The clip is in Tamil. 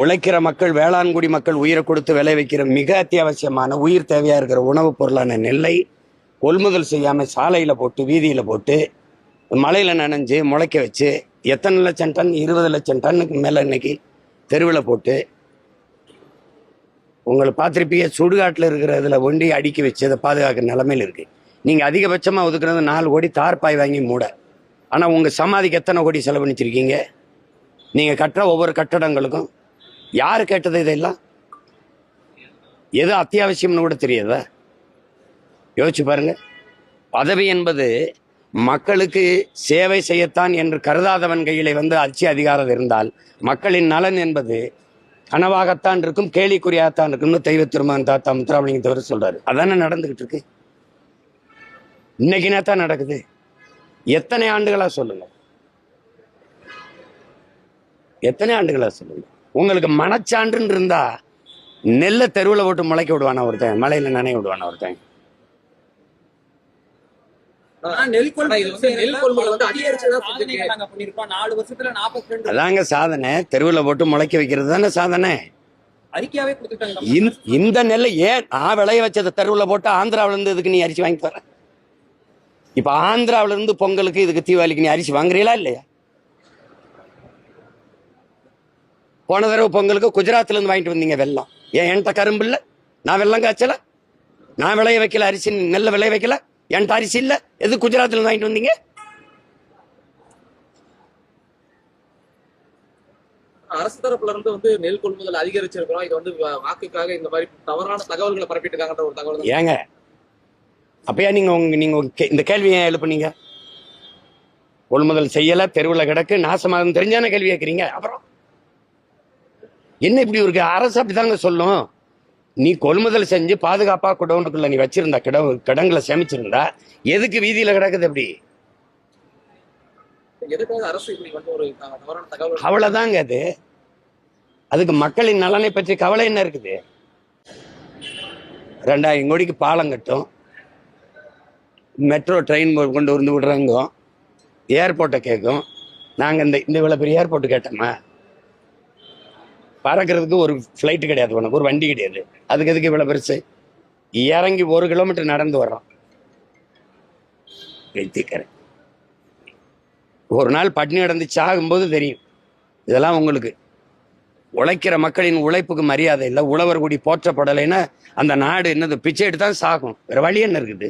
உழைக்கிற மக்கள், வேளாண்குடி மக்கள் உயிரை கொடுத்து விளைவிக்கிற மிக அத்தியாவசியமான உயிர் தேவையா இருக்கிற உணவுப் பொருளான நெல்லை கொள்முதல் செய்யாம சாலையில போட்டு, வீதியில போட்டு, மழையில நனைஞ்சு முளைக்க வச்சு, எத்தனை லட்சம் டன், 20 லட்சம் டன்னுக்கு மேல இன்னைக்கு தெருவில் போட்டு, உங்களை பார்த்துருப்பீங்க, சுடுகாட்டில் இருக்கிற இதில் ஒண்டி அடுக்கி வச்சு அதை பாதுகாக்கிற நிலைமையில் இருக்கு. நீங்க அதிகபட்சமா ஒதுக்குறது 4 கோடி தார்பாய் வாங்கி மூட. ஆனா உங்க சமாதிக்கு எத்தனை கோடி செலவழிச்சிருக்கீங்க? நீங்க கட்டுற ஒவ்வொரு கட்டடங்களுக்கும் யாரு கேட்டது? இதெல்லாம் எது அத்தியாவசியம்னு கூட தெரியாதா? யோசிச்சு பாருங்க. பதவி என்பது மக்களுக்கு சேவை செய்யத்தான் என்று கருதாதவன் கையிலே ஆட்சி அதிகாரம் இருந்தால், மக்களின் நலன் என்பது கனவாகத்தான் இருக்கும், கேலிக்குறியாகத்தான் இருக்கும்னு தெய்வ திருமகன் தாத்தா முத்துராமலிங்க தவிர சொல்றாரு. அதானே நடந்துகிட்டு இருக்கு. இன்னைக்கு நேத்தான் நடக்குது. எத்தனை ஆண்டுகளா சொல்லுங்க, எத்தனை ஆண்டுகளா சொல்லுங்க. உங்களுக்கு மனச்சான்றுன்னு இருந்தா நெல்லை தெருவில் போட்டு முளைக்க விடுவானா ஒருத்தன்? மழையில நனைய விடுவானா ஒருத்தன்? அதாங்க சாதனை. தெருவில் போட்டு முளைக்க வைக்கிறது தானே சாதனை. இந்த நெல்லை ஏன் விளைய வச்சதை தெருவில் போட்டு ஆந்திராவில இருந்து இதுக்கு நீ அரிசி வாங்கி தர? இப்ப ஆந்திராவில இருந்து பொங்கலுக்கு இதுக்கு தீபாவளிக்கு நீ அரிசி வாங்குறீங்களா இல்லையா? போன தடவை பொங்கலுக்கு குஜராத்ல இருந்து வாங்கிட்டு வந்தீங்க வெல்லம். ஏன் என்கிட்ட கரும்பு இல்ல? நான் வெல்லம் காய்ச்சல? நான் விளைய வைக்கல அரிசி, நெல்லை விளைய வைக்கல? என்கிட்ட அரிசி இல்ல? எது குஜராத்ல இருந்து வாங்கிட்டு வந்தீங்க? அரசு தரப்புல இருந்து நெல் கொள்முதல் அதிகரிச்சிருக்கிறோம், இது வாக்குக்காக இந்த மாதிரி தவறான தகவல்களை பரப்பிட்டு இருக்காங்கன்ற ஒரு தகவல். ஏங்க அப்பயா நீங்க இந்த கேள்வியை எழுப்புனீங்க? கொள்முதல் செய்யல, தெருவில் கிடக்கு, நாசமாகும் தெரிஞ்சான கேள்வி கேட்கறீங்க. அப்புறம் என்ன இப்படி இருக்கு? அரசு அப்படிதாங்க சொல்லும். நீ கொள்முதல் செஞ்சு பாதுகாப்பா குடவுனுக்குள்ள நீ வச்சிருந்தா, கிடங்குல சேமிச்சிருந்தா, எதுக்கு வீதியில கிடக்குது? அப்படி அவ்வளவுதாங்க. அது அதுக்கு மக்களின் நலனை பற்றி கவலை என்ன இருக்குது? 2000 கோடிக்கு பாலம் கட்டும், மெட்ரோ ட்ரெயின் கொண்டு வந்து விடுறாங்க, ஏர்போர்ட்டை கேட்கும். நாங்க இந்த இவ்வளவு பெரிய ஏர்போர்ட் கேட்டோமா? பறக்கிறதுக்கு ஒரு ஃப்ளைட்டு கிடையாது, உனக்கு ஒரு வண்டி கிடையாது, அதுக்கு எதுக்கு இவ்வளவு பெருசு? இறங்கி 1 கிலோமீட்டர் நடந்து வர்றோம். ஒரு நாள் பட்டினி நடந்து சாகும்போது தெரியும். இதெல்லாம் உங்களுக்கு உழைக்கிற மக்களின் உழைப்புக்கு மரியாதை இல்லை, உழவர் கூடி போற்றப்படலைன்னா அந்த நாடு என்னது? பிச்சை எடுத்து தான் சாகும். வேற வழி என்ன இருக்குது?